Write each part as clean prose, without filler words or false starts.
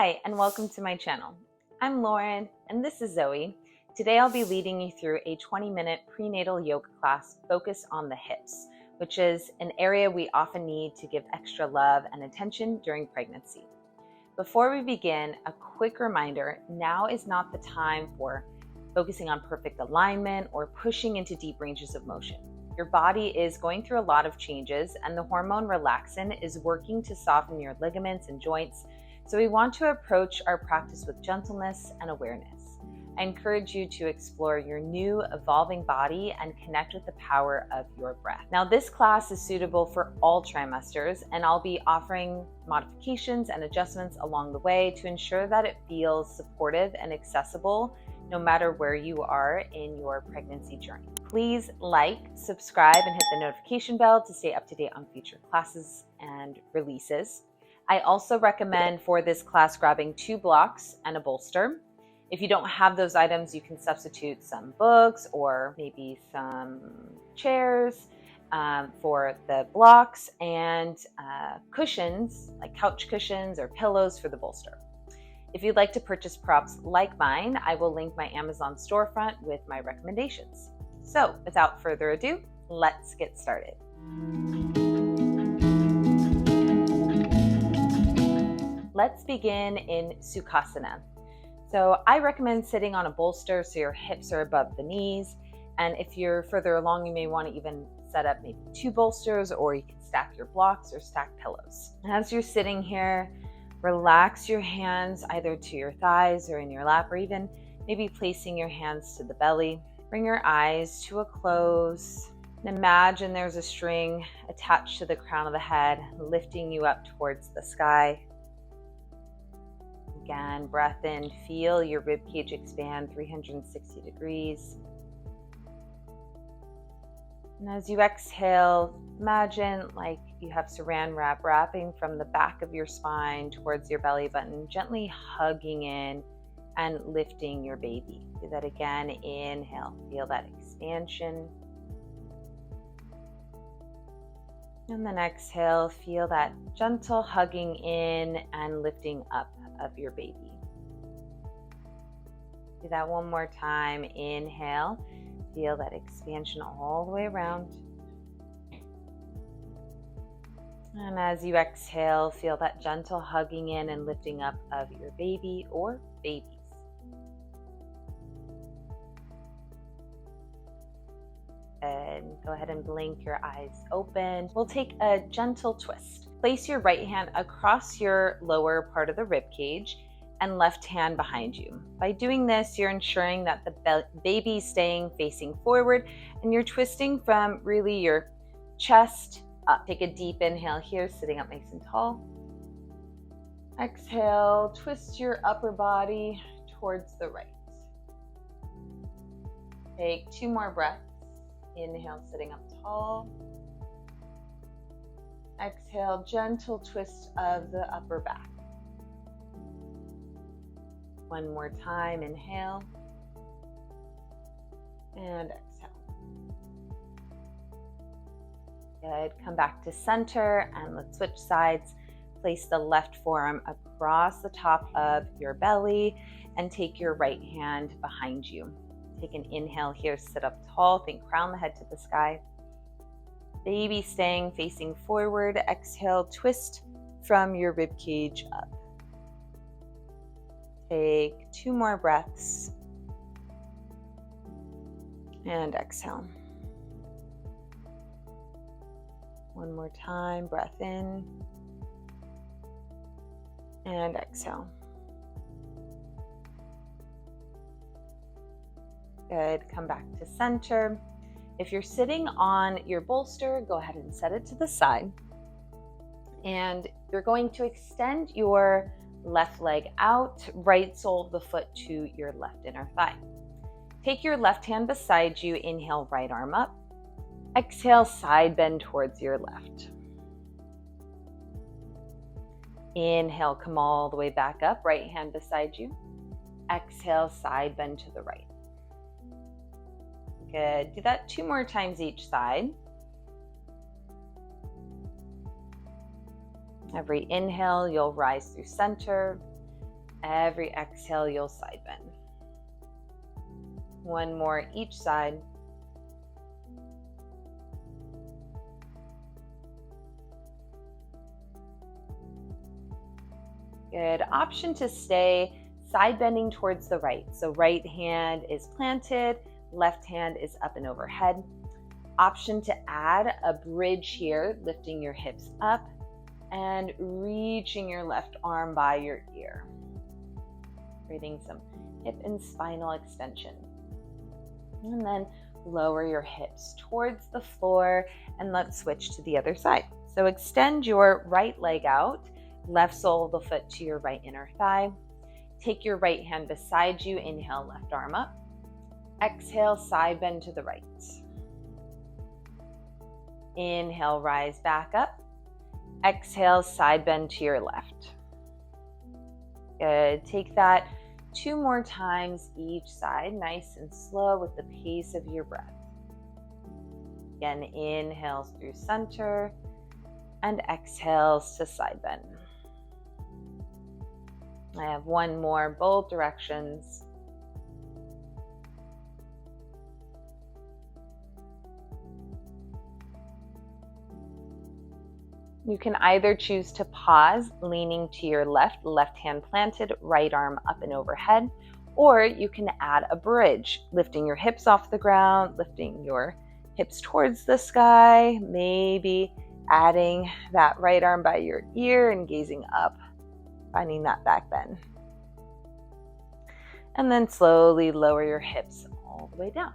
Hi, and welcome to my channel. I'm Lauren, and this is Zoe. Today I'll be leading you through a 20-minute prenatal yoga class focused on the hips, which is an area we often need to give extra love and attention during pregnancy. Before we begin, a quick reminder, now is not the time for focusing on perfect alignment or pushing into deep ranges of motion. Your body is going through a lot of changes, and the hormone relaxin is working to soften your ligaments and joints. So we want to approach our practice with gentleness and awareness. I encourage you to explore your new evolving body and connect with the power of your breath. Now, this class is suitable for all trimesters, and I'll be offering modifications and adjustments along the way to ensure that it feels supportive and accessible no matter where you are in your pregnancy journey. Please like, subscribe, and hit the notification bell to stay up to date on future classes and releases. I also recommend for this class grabbing 2 blocks and a bolster. If you don't have those items, you can substitute some books or maybe some chairs for the blocks and cushions, like couch cushions or pillows for the bolster. If you'd like to purchase props like mine, I will link my Amazon storefront with my recommendations. So without further ado, let's get started. Let's begin in Sukhasana. So I recommend sitting on a bolster so your hips are above the knees. And if you're further along, you may want to even set up maybe 2 bolsters, or you can stack your blocks or stack pillows. As you're sitting here, relax your hands either to your thighs or in your lap, or even maybe placing your hands to the belly. Bring your eyes to a close. And imagine there's a string attached to the crown of the head, lifting you up towards the sky. Again, breath in, feel your ribcage expand 360 degrees. And as you exhale, imagine like you have saran wrap wrapping from the back of your spine towards your belly button, gently hugging in and lifting your baby. Do that again. Inhale, feel that expansion. And then exhale, feel that gentle hugging in and lifting up of your baby. Do that one more time. Inhale, feel that expansion all the way around. And as you exhale, feel that gentle hugging in and lifting up of your baby or babies. And go ahead and blink your eyes open. We'll take a gentle twist. Place your right hand across your lower part of the rib cage and left hand behind you. By doing this, you're ensuring that the baby is staying facing forward and you're twisting from really your chest up. Take a deep inhale here, sitting up nice and tall. Exhale, twist your upper body towards the right. Take 2 more breaths. Inhale, sitting up tall. Exhale, gentle twist of the upper back. One more time, inhale. And exhale. Good, come back to center and let's switch sides. Place the left forearm across the top of your belly and take your right hand behind you. Take an inhale here, sit up tall, think crown the head to the sky. Baby staying facing forward. Exhale, twist from your rib cage up. Take 2 more breaths. And exhale. One more time, breath in. And exhale. Good, come back to center. If you're sitting on your bolster, go ahead and set it to the side. And you're going to extend your left leg out, right sole of the foot to your left inner thigh. Take your left hand beside you, inhale, right arm up. Exhale, side bend towards your left. Inhale, come all the way back up, right hand beside you. Exhale, side bend to the right. Good. Do that 2 more times each side. Every inhale, you'll rise through center. Every exhale, you'll side bend. One more each side. Good. Option to stay side bending towards the right. So right hand is planted, left hand is up and overhead. Option to add a bridge here, lifting your hips up and reaching your left arm by your ear. Creating some hip and spinal extension. And then lower your hips towards the floor and let's switch to the other side. So extend your right leg out, left sole of the foot to your right inner thigh. Take your right hand beside you. Inhale, left arm up. Exhale, side bend to the right. Inhale, rise back up. Exhale, side bend to your left. Good. Take that 2 more times each side, nice and slow with the pace of your breath. Again, inhales through center and exhales to side bend. I have one more, both directions. You can either choose to pause, leaning to your left, left hand planted, right arm up and overhead, or you can add a bridge, lifting your hips off the ground, lifting your hips towards the sky, maybe adding that right arm by your ear and gazing up, finding that back bend. And then slowly lower your hips all the way down.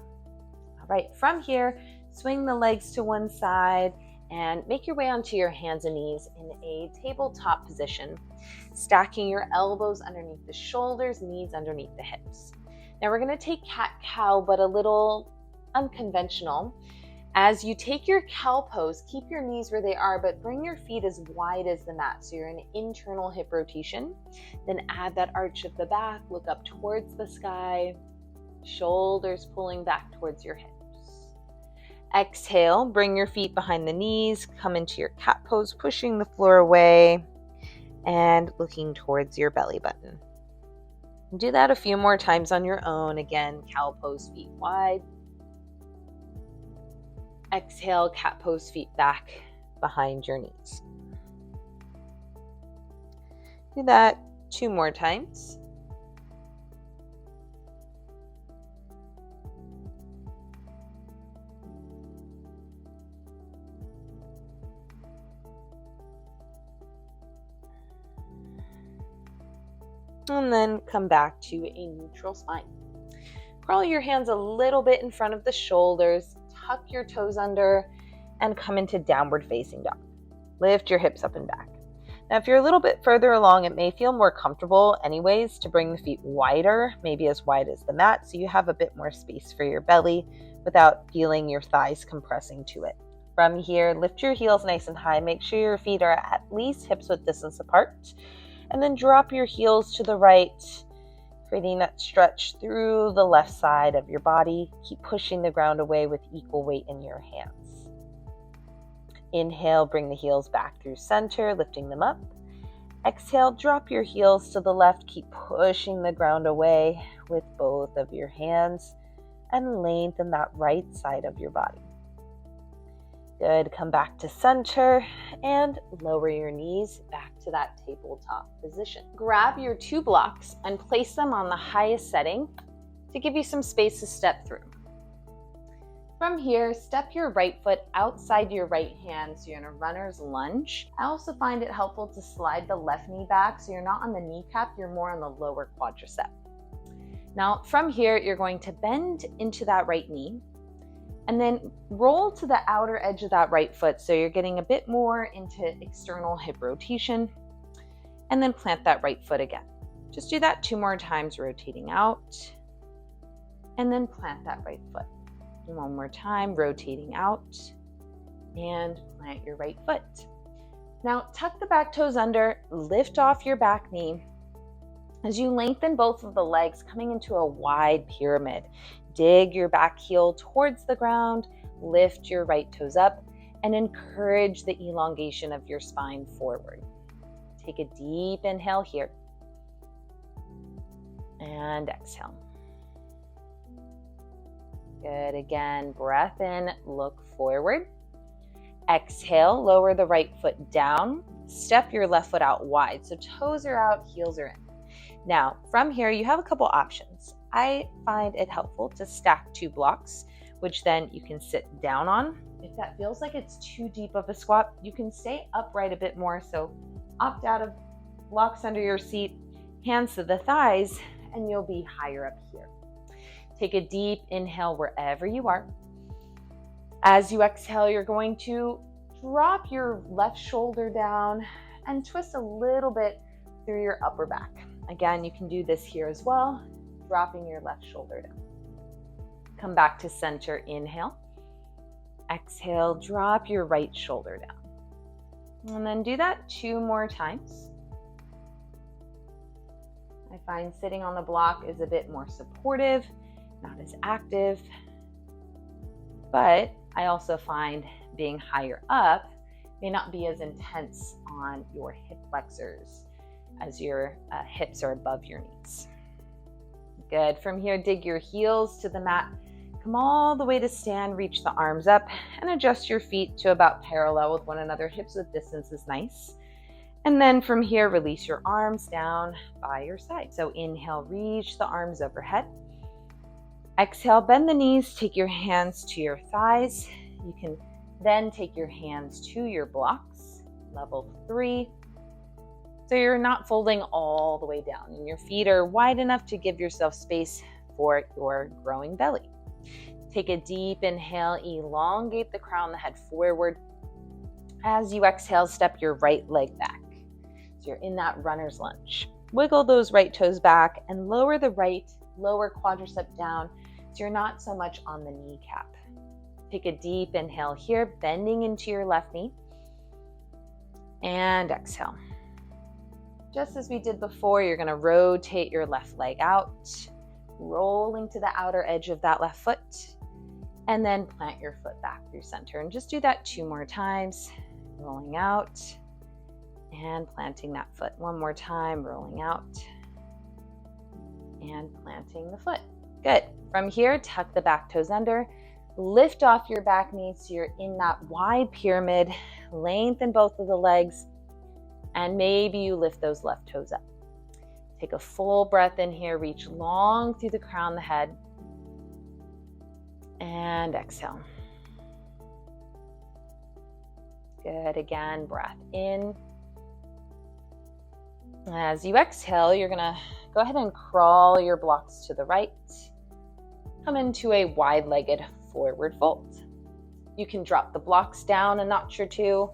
All right, from here, swing the legs to one side and make your way onto your hands and knees in a tabletop position, stacking your elbows underneath the shoulders, knees underneath the hips. Now we're going to take cat-cow, but a little unconventional. As you take your cow pose, keep your knees where they are, but bring your feet as wide as the mat. So you're in internal hip rotation. Then add that arch of the back, look up towards the sky, shoulders pulling back towards your hips. Exhale, bring your feet behind the knees, come into your cat pose, pushing the floor away and looking towards your belly button. Do that a few more times on your own. Again, cow pose, feet wide. Exhale, cat pose, feet back behind your knees. Do that 2 more times. And then come back to a neutral spine. Crawl your hands a little bit in front of the shoulders, tuck your toes under, and come into downward facing dog. Lift your hips up and back. Now, if you're a little bit further along, it may feel more comfortable anyways to bring the feet wider, maybe as wide as the mat, so you have a bit more space for your belly without feeling your thighs compressing to it. From here, lift your heels nice and high. Make sure your feet are at least hips-width distance apart. And then drop your heels to the right, creating that stretch through the left side of your body. Keep pushing the ground away with equal weight in your hands. Inhale, bring the heels back through center, lifting them up. Exhale, drop your heels to the left. Keep pushing the ground away with both of your hands and lengthen that right side of your body. Good. Come back to center and lower your knees back to that tabletop position. Grab your 2 blocks and place them on the highest setting to give you some space to step through. From here, step your right foot outside your right hand so you're in a runner's lunge. I also find it helpful to slide the left knee back so you're not on the kneecap, you're more on the lower quadricep. Now, from here, you're going to bend into that right knee and then roll to the outer edge of that right foot so you're getting a bit more into external hip rotation, and then plant that right foot again. Just do that 2 more times, rotating out, and then plant that right foot. And 1 more time, rotating out, and plant your right foot. Now tuck the back toes under, lift off your back knee as you lengthen both of the legs, coming into a wide pyramid. Dig your back heel towards the ground, lift your right toes up, and encourage the elongation of your spine forward. Take a deep inhale here. And exhale. Good. Again, breath in, look forward. Exhale, lower the right foot down. Step your left foot out wide. So toes are out, heels are in. Now, from here, you have a couple options. I find it helpful to stack 2 blocks, which then you can sit down on. If that feels like it's too deep of a squat, you can stay upright a bit more. So opt out of blocks under your seat, hands to the thighs, and you'll be higher up here. Take a deep inhale wherever you are. As you exhale, you're going to drop your left shoulder down and twist a little bit through your upper back. Again, you can do this here as well, dropping your left shoulder down. Come back to center, inhale. Exhale, drop your right shoulder down. And then do that 2 more times. I find sitting on the block is a bit more supportive, not as active, but I also find being higher up may not be as intense on your hip flexors as your hips are above your knees. Good. From here, dig your heels to the mat. Come all the way to stand, reach the arms up, and adjust your feet to about parallel with one another. Hips width distance is nice. And then from here, release your arms down by your side. So inhale, reach the arms overhead. Exhale, bend the knees, take your hands to your thighs. You can then take your hands to your blocks, level 3. So you're not folding all the way down, and your feet are wide enough to give yourself space for your growing belly. Take a deep inhale, elongate the crown of the head forward. As you exhale, step your right leg back. So you're in that runner's lunge. Wiggle those right toes back and lower the right lower quadricep down so you're not so much on the kneecap. Take a deep inhale here, bending into your left knee. And exhale. Just as we did before, you're going to rotate your left leg out, rolling to the outer edge of that left foot, and then plant your foot back through center. And just do that 2 more times, rolling out and planting that foot. 1 more time, rolling out and planting the foot. Good. From here, tuck the back toes under, lift off your back knee so you're in that wide pyramid, lengthen both of the legs, and maybe you lift those left toes up. Take a full breath in here, reach long through the crown of the head, and exhale. Good. Again, breath in. As you exhale, you're gonna go ahead and crawl your blocks to the right. Come into a wide-legged forward fold. You can drop the blocks down a notch or 2.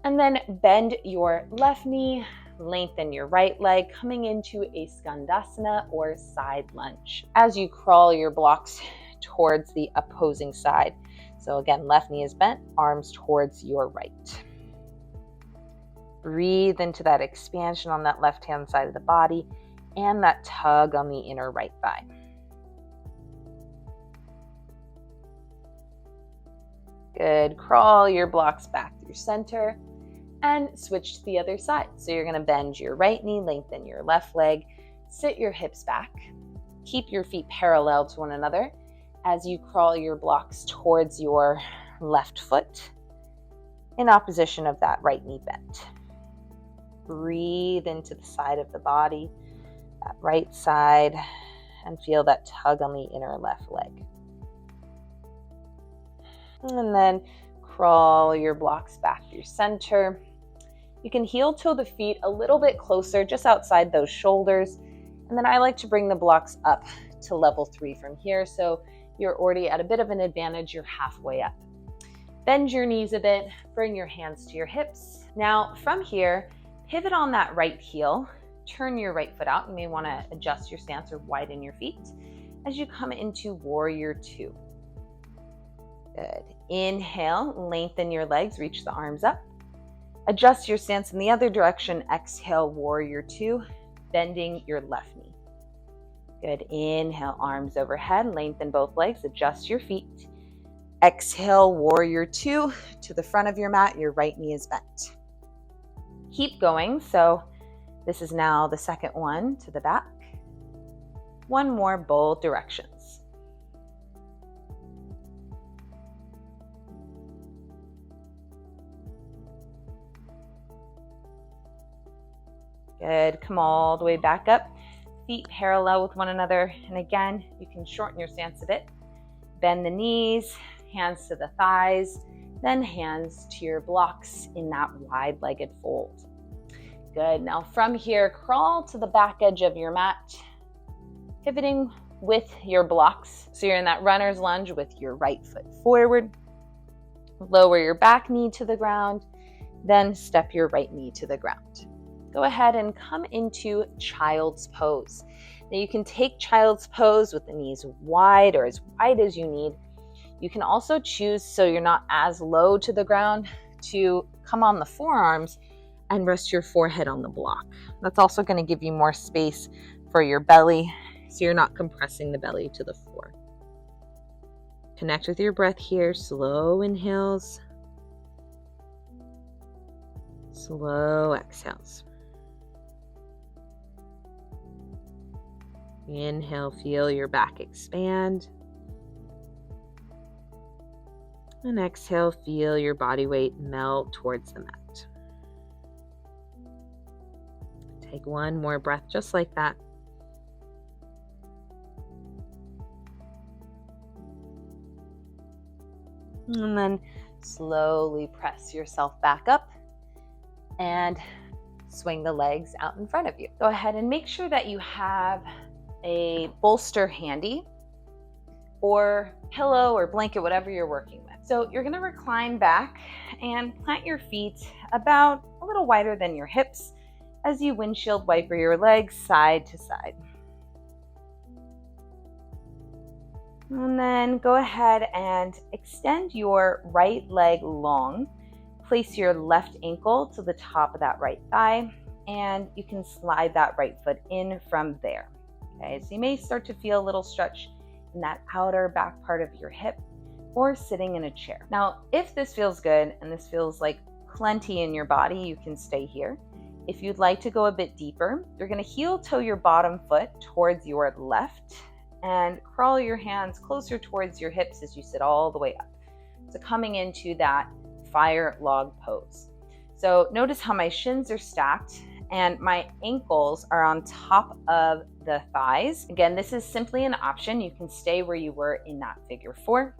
And then bend your left knee, lengthen your right leg, coming into a Skandasana or side lunge as you crawl your blocks towards the opposing side. So again, left knee is bent, arms towards your right. Breathe into that expansion on that left-hand side of the body and that tug on the inner right thigh. Good. Crawl your blocks back through center and switch to the other side. So you're going to bend your right knee, lengthen your left leg, sit your hips back, keep your feet parallel to one another as you crawl your blocks towards your left foot in opposition of that right knee bent. Breathe into the side of the body, that right side, and feel that tug on the inner left leg. And then crawl your blocks back through center. You can heel toe the feet a little bit closer, just outside those shoulders. And then I like to bring the blocks up to level 3 from here. So you're already at a bit of an advantage. You're halfway up. Bend your knees a bit, bring your hands to your hips. Now from here, pivot on that right heel, turn your right foot out. You may want to adjust your stance or widen your feet as you come into Warrior 2. Good. Inhale, lengthen your legs, reach the arms up. Adjust your stance in the other direction. Exhale, Warrior 2, bending your left knee. Good. Inhale, arms overhead, lengthen both legs, adjust your feet. Exhale, Warrior 2 to the front of your mat. Your right knee is bent. Keep going. So this is now the second one to the back. one more both directions. Good. Come all the way back up. Feet parallel with one another. And again, you can shorten your stance a bit. Bend the knees, hands to the thighs, then hands to your blocks in that wide-legged fold. Good. Now from here, crawl to the back edge of your mat, pivoting with your blocks. So you're in that runner's lunge with your right foot forward. Lower your back knee to the ground, then step your right knee to the ground. Go ahead and come into child's pose. Now you can take child's pose with the knees wide or as wide as you need. You can also choose, so you're not as low to the ground, to come on the forearms and rest your forehead on the block. That's also going to give you more space for your belly, so you're not compressing the belly to the floor. Connect with your breath here. Slow inhales, slow exhales. Inhale, feel your back expand. And exhale, feel your body weight melt towards the mat. Take one more breath just like that. And then slowly press yourself back up and swing the legs out in front of you. Go ahead and make sure that you have a bolster handy, or pillow or blanket, whatever you're working with. So you're going to recline back and plant your feet about a little wider than your hips as you windshield wiper your legs side to side. And then go ahead and extend your right leg long. Place your left ankle to the top of that right thigh, and you can slide that right foot in from there. Okay, so you may start to feel a little stretch in that outer back part of your hip, or sitting in a chair. Now, if this feels good and this feels like plenty in your body, you can stay here. If you'd like to go a bit deeper, you're going to heel toe your bottom foot towards your left and crawl your hands closer towards your hips as you sit all the way up. So coming into that fire log pose. So notice how my shins are stacked and my ankles are on top of the thighs. Again, this is simply an option. You can stay where you were in that figure four.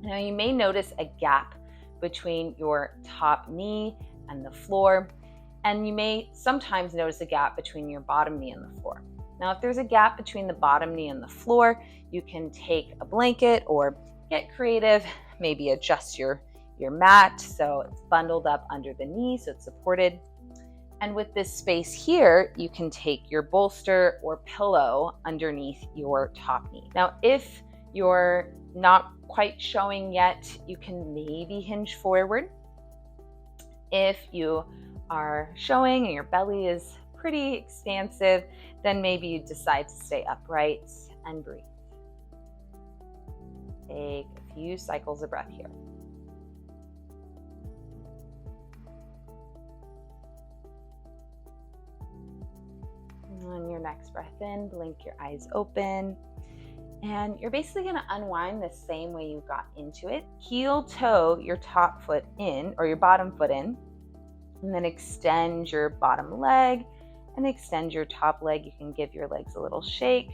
Now you may notice a gap between your top knee and the floor, and you may sometimes notice a gap between your bottom knee and the floor. Now, if there's a gap between the bottom knee and the floor, you can take a blanket or get creative, maybe adjust your mat so it's bundled up under the knee so it's supported. And with this space here, you can take your bolster or pillow underneath your top knee. Now, if you're not quite showing yet, you can maybe hinge forward. If you are showing and your belly is pretty expansive, then maybe you decide to stay upright and breathe. Take a few cycles of breath here. On your next breath in, blink your eyes open. And you're basically going to unwind the same way you got into it. Heel toe your top foot in, or your bottom foot in, and then extend your bottom leg and extend your top leg. You can give your legs a little shake.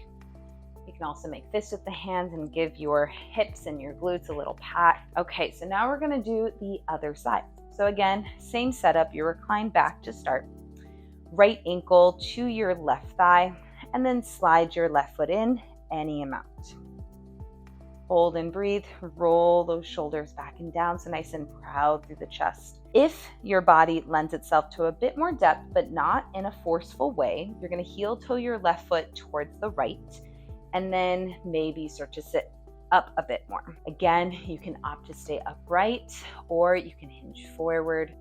You can also make fists with the hands and give your hips and your glutes a little pat. Okay, so now we're going to do the other side. So again, same setup. You recline back to start. Right ankle to your left thigh, and then slide your left foot in any amount. Hold and breathe. Roll those shoulders back and down, so nice and proud through the chest. If your body lends itself to a bit more depth, but not in a forceful way, you're going to heel toe your left foot towards the right, and then maybe start to sit up a bit more. Again, you can opt to stay upright, or you can hinge forward.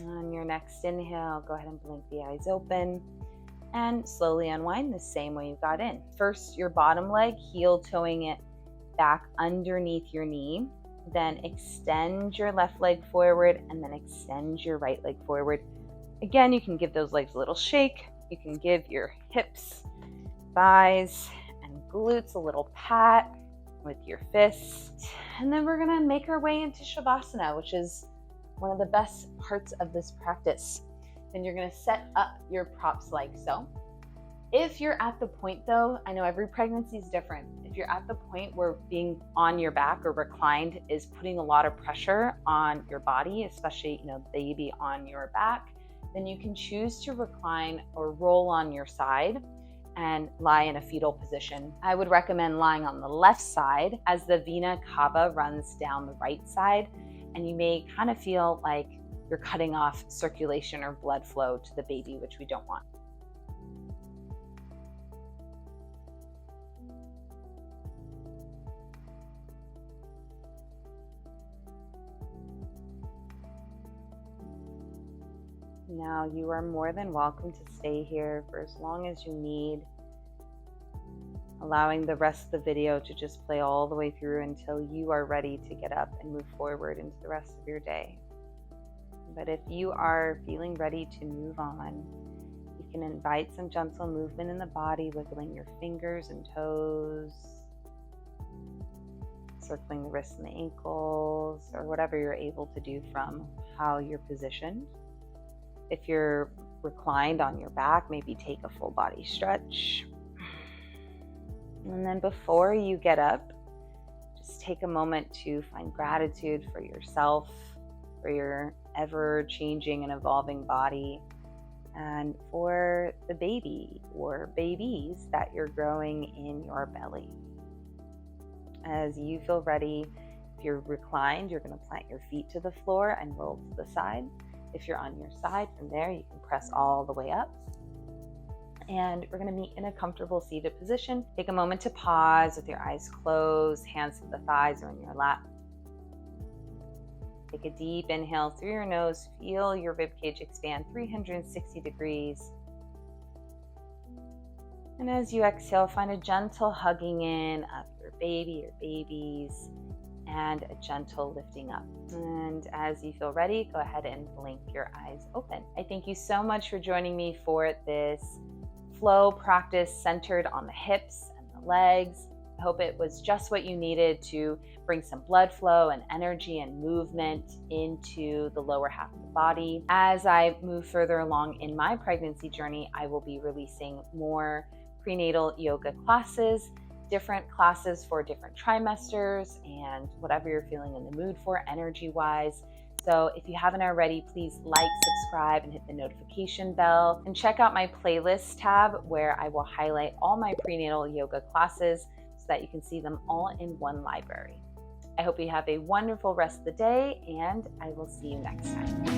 On your next inhale, go ahead and blink the eyes open and slowly unwind the same way you got in. First, your bottom leg, heel toeing it back underneath your knee. Then extend your left leg forward and then extend your right leg forward. Again, you can give those legs a little shake. You can give your hips, thighs, and glutes a little pat with your fists. And then we're gonna make our way into Savasana, which is one of the best parts of this practice. Then you're gonna set up your props like so. If you're at the point though, I know every pregnancy is different. If you're at the point where being on your back or reclined is putting a lot of pressure on your body, especially, baby on your back, then you can choose to recline or roll on your side and lie in a fetal position. I would recommend lying on the left side as the vena cava runs down the right side, and you may kind of feel like you're cutting off circulation or blood flow to the baby, which we don't want. Now you are more than welcome to stay here for as long as you need, allowing the rest of the video to just play all the way through until you are ready to get up and move forward into the rest of your day. But if you are feeling ready to move on, you can invite some gentle movement in the body, wiggling your fingers and toes, circling the wrists and the ankles, or whatever you're able to do from how you're positioned. If you're reclined on your back, maybe take a full body stretch. And then before you get up, just take a moment to find gratitude for yourself, for your ever-changing and evolving body, and for the baby or babies that you're growing in your belly. As you feel ready, if you're reclined, you're going to plant your feet to the floor and roll to the side. If you're on your side, from there you can press all the way up. And we're going to meet in a comfortable seated position. Take a moment to pause with your eyes closed, hands to the thighs or in your lap. Take a deep inhale through your nose. Feel your ribcage expand 360 degrees. And as you exhale, find a gentle hugging in of your baby or babies, and a gentle lifting up. And as you feel ready, go ahead and blink your eyes open. I thank you so much for joining me for this flow practice centered on the hips and the legs. I hope it was just what you needed to bring some blood flow and energy and movement into the lower half of the body. As I move further along in my pregnancy journey, I will be releasing more prenatal yoga classes, different classes for different trimesters and whatever you're feeling in the mood for energy-wise. So if you haven't already, please like, subscribe, and hit the notification bell. And check out my playlist tab where I will highlight all my prenatal yoga classes so that you can see them all in one library. I hope you have a wonderful rest of the day, and I will see you next time.